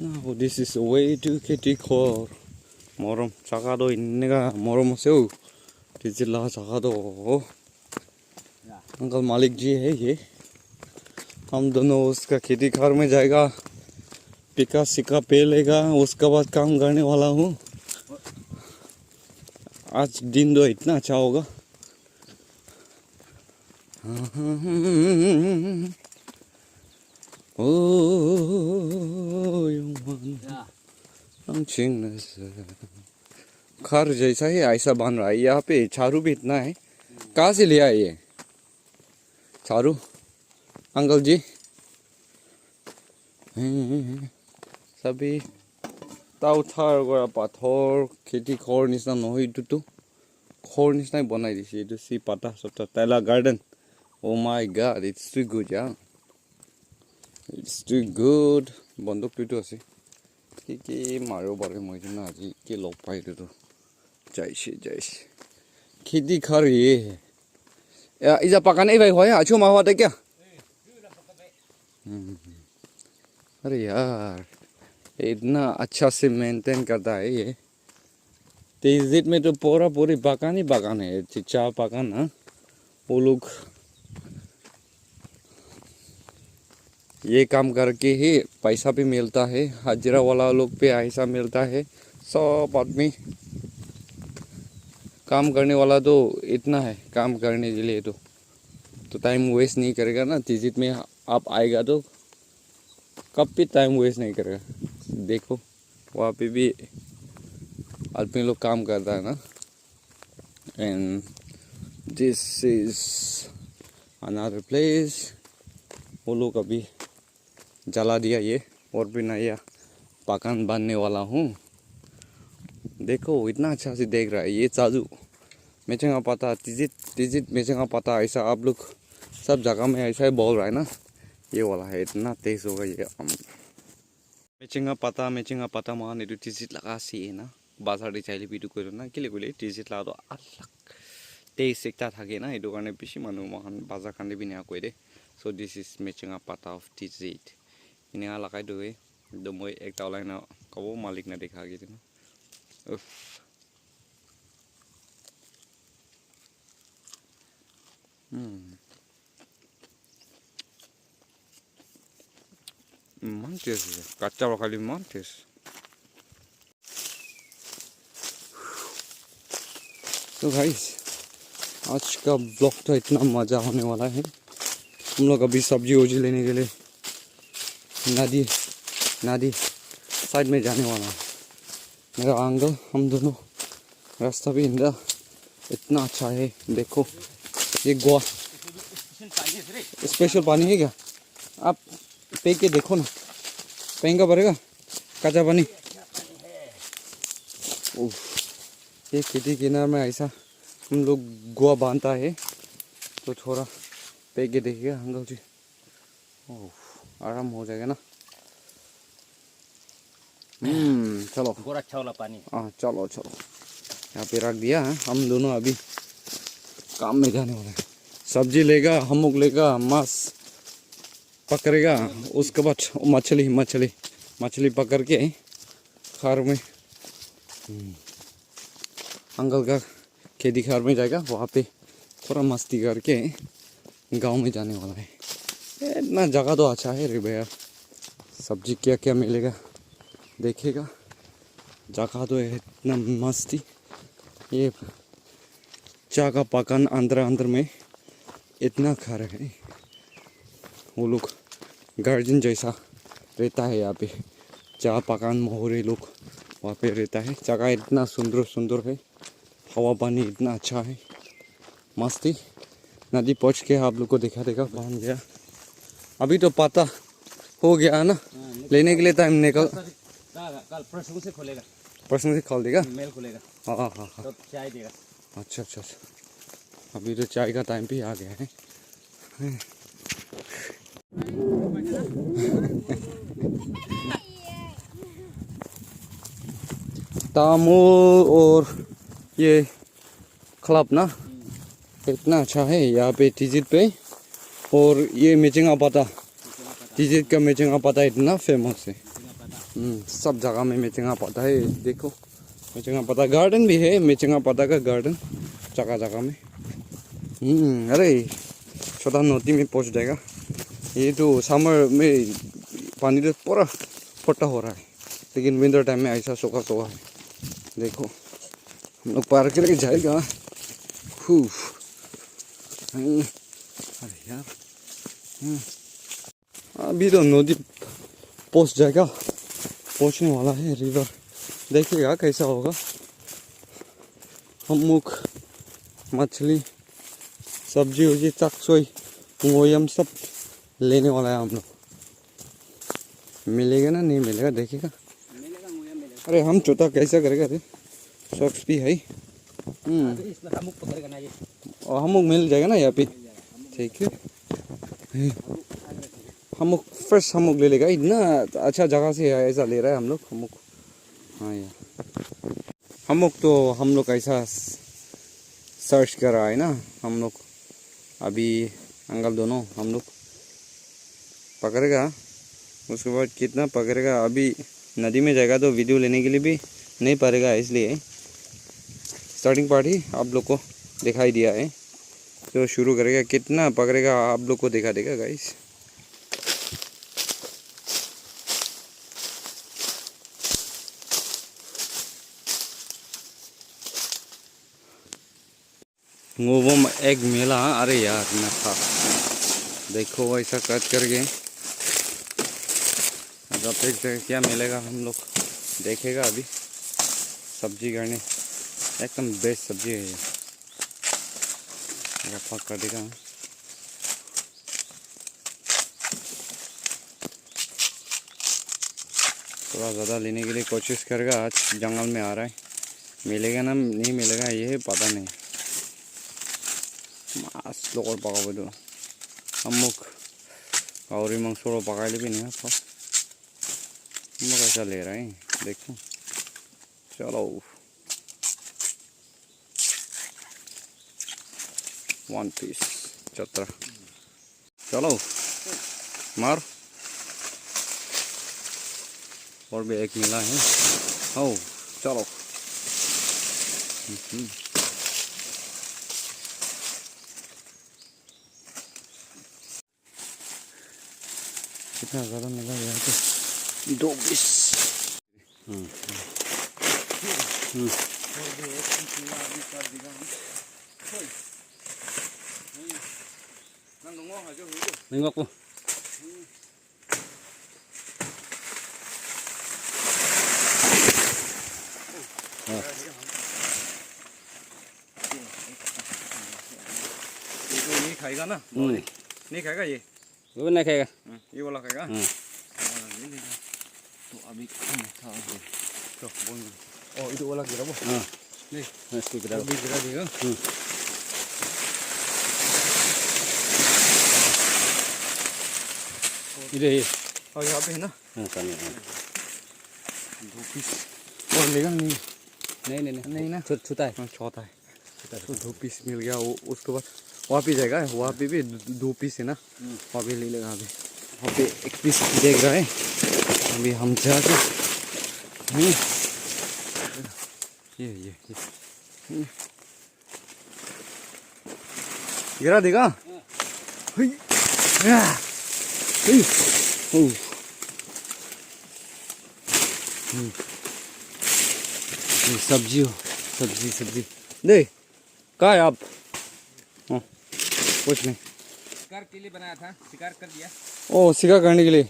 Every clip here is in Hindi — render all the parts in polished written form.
Now this is way to Kitikor. Morom Sakado in Nega Morom So. This is La Sakado. Uncle मालिक जी है ये। हम दोनों उसका खेती कार में जाएगा, पिका सिका पे लेगा, उसके बाद काम करने वाला हूँ। आज दिन दो इतना अच्छा होगा। घर जैसा ही ऐसा बन रहा है। यहाँ पे चारू भी इतना है। कहाँ से लिया है ये चारू अंकल जी? सभी ताउ थार गरा पाथर खेती खर निचिना নহয় इटुतो खर निचिनाই बनाই দিছে। এইটো সি পাতা সটা টাইলা garden. Oh my god, it's too good. Yeah it's too good. বন্দুকটো আছে কি কি মাৰো বাৰে মই জানো আজি কি লগ পাইটো যাইছে खेती खर ये इजा पका नहीं भाई होया अच्छो मावा था क्या? अरे यार इतना अच्छा से मेंटेन करता है ये। तेजित में तो पूरी बागान ही बागान है, चाय बागान ना। वो लोग ये काम करके ही पैसा भी मिलता है, हाजिरा वाला लोग पे ऐसा मिलता है। सब आदमी काम करने वाला तो इतना है, काम करने के लिए तो टाइम वेस्ट नहीं करेगा ना। तिजित में आप आएगा तो कब भी टाइम वेस्ट नहीं करेगा। देखो वहाँ पे भी आदमी लोग काम करता है ना। And this is another place. वो लोग अभी जला दिया ये, और भी नया पकान बनने वाला हूँ। देखो इतना अच्छा से देख रहा है ये चाजू मेचेंगा पता, तिजित मेचेंगा पता, ऐसा आप लोग सब जगह में ऐसा ही बोल रहा है ना। ये वाला है, इतना तेज होगा ये। मेचेंगा पता मान इटु तिजित लगा सी है ना। बाजार चाहिए पिटु करो ना के लिए तिजित लगा तो अलग तेज सेक्टा থাকে ना। इटु कारण बेसि मानु मान बाजार कांदे भी नहीं कोई दे। सो दिस इज मेचेंगा पता ऑफ तिजित इन्हें लगाई दो है। दो मैं एक टावला ना कबो मालिक ना देखा गया ना। Montes, kacau kali Montes. तो गाइस आज का ब्लॉग तो इतना मज़ा होने वाला है। हम लोग अभी सब्जी वोजी लेने के लिए नदी साइड में जाने वाला है। मेरा अंकल हम दोनों रास्ता भी इंदा इतना अच्छा है। देखो ये गोवा स्पेशल पानी है क्या? आप पे के देखो ना, महंगा पड़ेगा कच्चा पानी। ये खेती किनारे में ऐसा हम लोग गोवा बांधता है तो थोड़ा पे के देखिएगा अंकल जी। आराम हो जाएगा ना। चलो गोरा अच्छा वाला पानी। हाँ चलो यहाँ पे रख दिया है। हम दोनों अभी काम में जाने वाले हैं। सब्जी लेगा, हम लोग लेगा, मांस पकड़ेगा, उसके बाद मछली पकड़ के खार में अंकल का खेती खार में जाएगा। वहाँ पे थोड़ा मस्ती करके गांव में जाने वाला है। इतना जगह तो अच्छा है रे भैया। सब्जी क्या क्या मिलेगा देखेगा। जगह तो है इतना मस्ती। ये चाय का पकान अंदर में इतना खा रहे हैं। वो लोग गार्डन जैसा रहता है यहाँ पे। चाय पकान मोहरे लोग वहाँ पे रहता है। जगह इतना सुंदर है, हवा पानी इतना अच्छा है, मस्ती। नदी पहुँच के आप लोग को देखा बांध गया। अभी तो पता हो गया है ना। लेने के लिए टाइम निकल कल परसों से खोल देगा, मेल खुलेगा। हाँ तो चाय देगा। अच्छा अभी तो चाय का टाइम भी आ गया है। तामूल और ये क्लब ना इतना अच्छा है यहाँ पे तिजित पे। और ये मेचेंगा पता, तिजित का मेचेंगा पता इतना फेमस है। सब जगह में मिर्चिंगा पता है, देखो मिर्चिंगा पता गार्डन भी है, मिर्चिंगा पता का गार्डन जगह जगह में। अरे छोटा नदी में पहुंच जाएगा। ये तो समर में पानी तो पूरा फटा हो रहा है, लेकिन विंटर टाइम में ऐसा सूखा सूखा है। देखो हम लोग पार करके जाएगा। अरे यार अभी तो नदी पहुंच जाएगा, पहुंचने वाला है रिवर। देखिएगा कैसा होगा। हम मुख मछली सब्जी उब्जी चकसोई मोयम सब लेने वाला है हम लोग। मिलेगा ना नहीं मिलेगा देखिएगा। अरे हम चौथा कैसा करेगा रे, सॉक्स भी है। और हम मिल जाएगा ना यहाँ पे, ठीक है। हम फर्स्ट हम ले लेगा, इतना अच्छा जगह से ऐसा ले रहा है हम लोग। हाँ यार हम लोग ऐसा सर्च कर रहा है ना हम लोग। अभी अंकल दोनों हम लोग पकड़ेगा, उसके बाद कितना पकड़ेगा। अभी नदी में जाएगा तो वीडियो लेने के लिए भी नहीं पड़ेगा, इसलिए स्टार्टिंग पार्ट ही आप लोग को दिखाई दिया है। तो शुरू करेगा, कितना पकड़ेगा आप लोग को दिखा देगा गाइस। वो एक मेला, अरे यार न था। देखो ऐसा कट करके अब क्या मिलेगा हम लोग देखेगा। अभी सब्जी करने एकदम बेस्ट सब्जी है ये, रफा कर देगा। थोड़ा ज़्यादा लेने के लिए कोशिश करेगा। आज जंगल में आ रहा है, मिलेगा ना नहीं मिलेगा ये पता नहीं। मास लोग पकाबो तो अमुक और मांसों पका ले भी नहीं है। हम लोग ऐसा ले रहे हैं, देखो चलो 1 पीस 17। चलो मार। और भी एक मिला है। ओ चलो कितना ज़्यादा मिला यहाँ पे, 2 पीस। नहीं ngọc không? नहीं खाएगा ना? नहीं खाएगा ये? वो नहीं खाएगा। ये वाला खाएगा? तो अभी तो बोल ओ itu वाला गिरा वो। हाँ नहीं इसको गिरा, अभी गिरा देगा। इधर ये और यहाँ पे है ना। हाँ सामने 2 पीस और लेगा नहीं? नहीं ना, छोटा है। छोटा है तो 2 पीस मिल गया। वो उसके बाद वहाँ पे जाएगा, वहाँ पे भी 2 पीस है ना, वहाँ पे ले लेगा। अभी वहाँ पे 1 पीस देख रहा है। अभी हम जाके ये गिरा देगा। सब्जी दे कहाँ है आप? कुछ नहीं, शिकार के लिए बनाया था, शिकार कर दिया। ओ शिकार करने के लिए?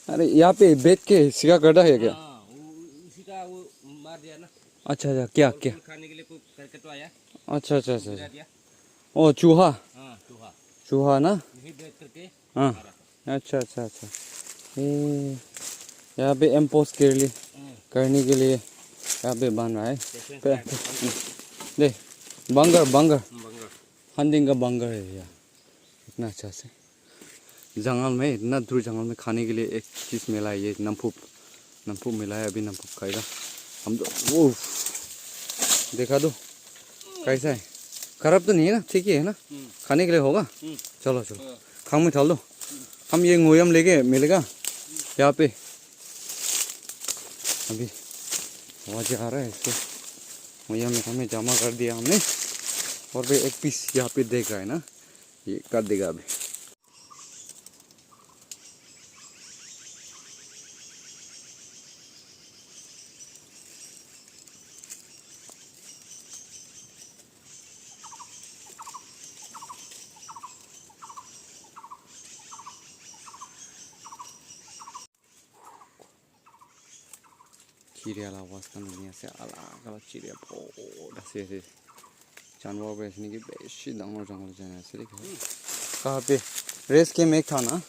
अरे यहाँ पे बैठ के शिकार करता है क्या? उसी का वो मार दिया ना। अच्छा क्या खाने के लिए कोई करके आया। अच्छा ओ चूहा। चूहा ना। करके हाँ अच्छा यहाँ पे एम्पोस करने के लिए यहाँ पे बन रहा है। दे बंगर हंडिंग का बंगर है यार, इतना अच्छा से जंगल में, इतना दूर जंगल में खाने के लिए एक चीज़ मिला है। ये नमपूप मिला है। अभी नमपूप खाएगा हम तो। वो देखा दो कैसा है, खराब तो नहीं है ना, ठीक ही है ना, खाने के लिए होगा। चलो खाओ में चल दो। हम ये मोयम लेके मिलेगा यहाँ पे। अभी आवाज आ रहा है इसको मोया मीठा में जमा कर दिया हमने और भी एक पीस यहाँ पे देख रहा है ना ये कर देगा अभी चिड़िया आवाज का नहीं से अलग अलग चिड़िया बहुत ऐसे जानवर बेचने की बेशी जंगल जंगल जाने से देखो कहाँ पे रेस के में था ना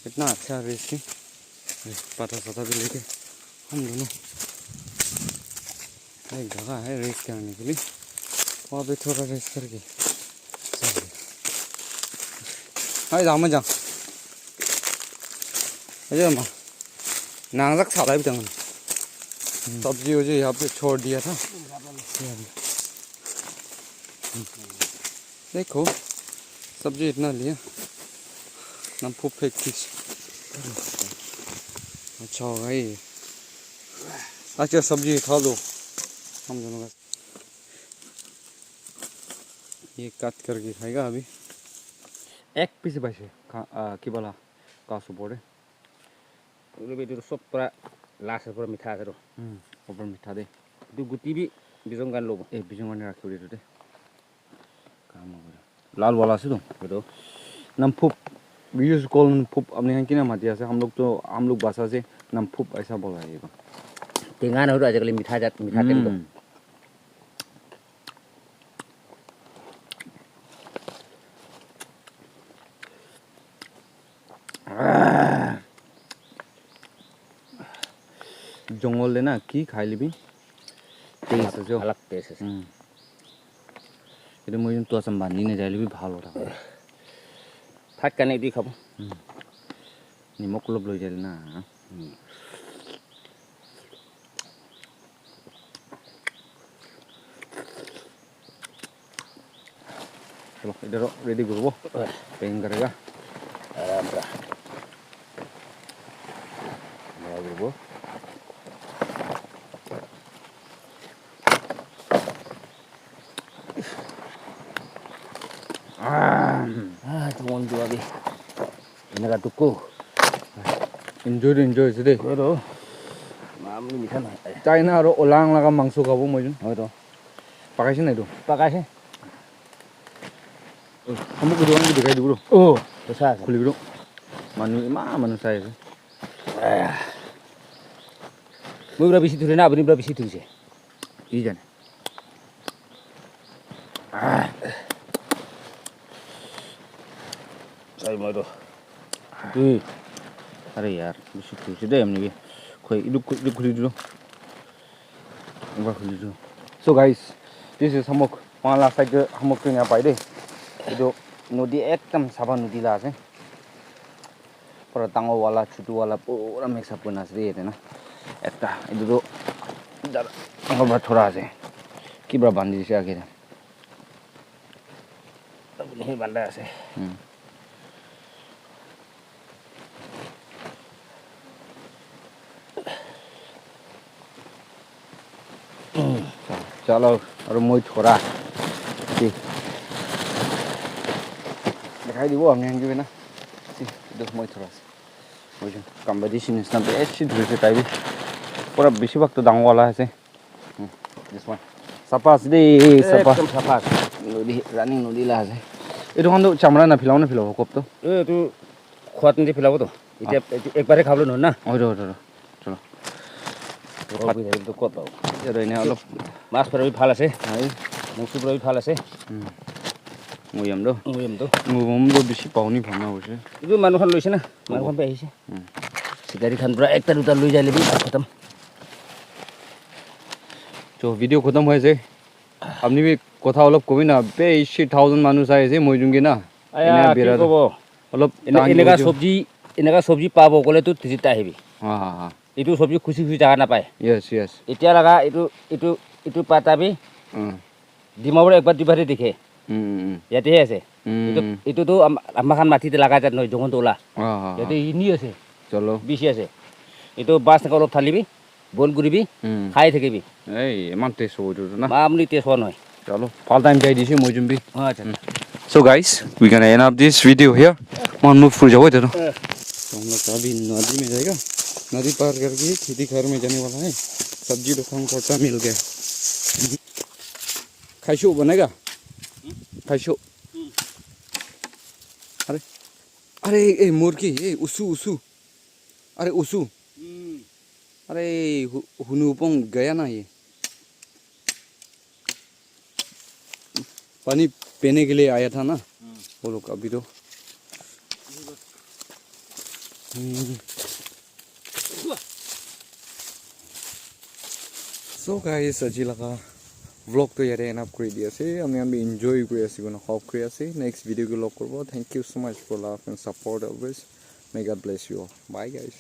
इतना अच्छा रेस के पता सता भी लेके हम दोनों एक जगह है रेस करने के लिए वहाँ पे थोड़ा रेस करके हाय जाम जा अजय अम्मा नांगलक साला भी तंगन सब्जी वजी यहाँ पे छोड़ दिया था देखो सब्जी इतना लिया नमपू फेंक फिश अच्छा होगा ये अच्छा सब्जी खा लो हम दोनों का ये कट करके खाएगा अभी एक पीस बचे कि बोला कासु बोले उन्हें सब पूरा लास्ट पूरा मीठा करो ऊपर मीठा दे तो गुटी भी बिजों गान लोग ए बिजों गान रखी हुई दे काम हो लाल वाला से तो नमफुप we used to call नमफुप अपने यहाँ की ना मतिया से हम लोग भाषा से नमफुप ऐसा बोला है ये तेंगान हो रहा है जगली मीठा टेम तो जंगल लेना की खाई लिबी टेस्ट है जो अलग टेस्ट है ये मुझे तो संभालनी नहीं जाए भी भाल हो रहा है फाट करने दी खाबो निमक लब लो जाए ना चलो इधर रेडी करो पेंग करेगा आराम से वो tuan tu abi ini kan tuku enjoy today itu mam ni मीठा ना China रो ओलांग लगा मांसो खाबो मजुन itu पाकाइछ नै दो pakai sih हमको को दोन दिखाई दो oh besar खुली ब्रो मानु size mu berapa bisi tuh na abni berapa bisi tuh sih ई जाने saya mau itu अरे यार बिसी तुसी दे हमने भी कोई इदु खुली दो एक बार खुली दो सो गाइस दिस इज हमक वहां लास्ट साइड हमक के यहाँ पाई दे इदु नदी एकदम साफा नदी ला से पूरा टांगो वाला छुटू वाला पूरा मिक्स अप बना से ये ना एकटा इदु तो इधर हम थोड़ा से की बड़ा बांधी से आगे ini bandar sih चलो और मोई छोरा दिखाई दिवो हमने हंगे ना दो मोई छोरा मोई कंपटीशन इस ना बेस्ट ड्रेस टाइप पूरा बेसी वक्त दांग वाला है से दिस वन सफा से सफा एकदम सफा नदी रनिंग नदी ला है ये तो चामड़ा ना फिलाओ कब तो itu kuat nanti filau tuh itu ekbarnya kabel nona चलो kalau bisa itu kuat tau ये तो इन्हें अलग mas pernah भी फाला से हाय musuh pernah भी फाला से मोई हम दो nguyam tuh हम तो बेसी पाउनी भावना हो से itu manukan lu sih na manukan pe sih sekali kan pernah ektar utar lu jadi lebih khatam जो वीडियो खत्म हुए से हमने भी कथा अलग कोई ना पे 80,000 मानुस आए से मोजुंगे ना ayah बेरा kiko अलग ini kan sobji pabo kole tuh cerita hebi हाँ itu sobji khusi jangan apa ya yes itu laga itu patabi di mau ekbar di bari dikhe ya teh sih itu tuh makan mati telaga cat jangan tuh lah हाँ jadi ini ya sih चलो bisa sih itu bas kalau thali bi বইল কৰিবি খাই থাকিবি এই ইমান টেষ্ট হ'ব এইটো না মামুলি টেষ্ট হোৱা নহয় চলো ভাল টাইম যাই দিছে মই জুম্বি অঁ আচ্ছা So guys, we gonna end up this video here. Man move full जाओ इधर तो हम लोग अभी नदी में जाएगा नदी पार करके खेती घर में जाने वाला है सब्जी दुकान खर्चा मिल गया खाइशो बनेगा खाइशो अरे अरे ए मुर्गी ए उसू उसू अरे उसू अरे हुनुपोंग गया ना ये पानी पीने के लिए आया था ना वो लोग अभी तो So guys, আজি লাগা vlog তো ইয়াতে এনাপ কৰি দি আছে আমি এনজয় কৰি আছি কোন হপ কৰি আছে নেক্সট ভিডিও কে লগ কৰিব thank you so much for love and support always may god bless you all bye guys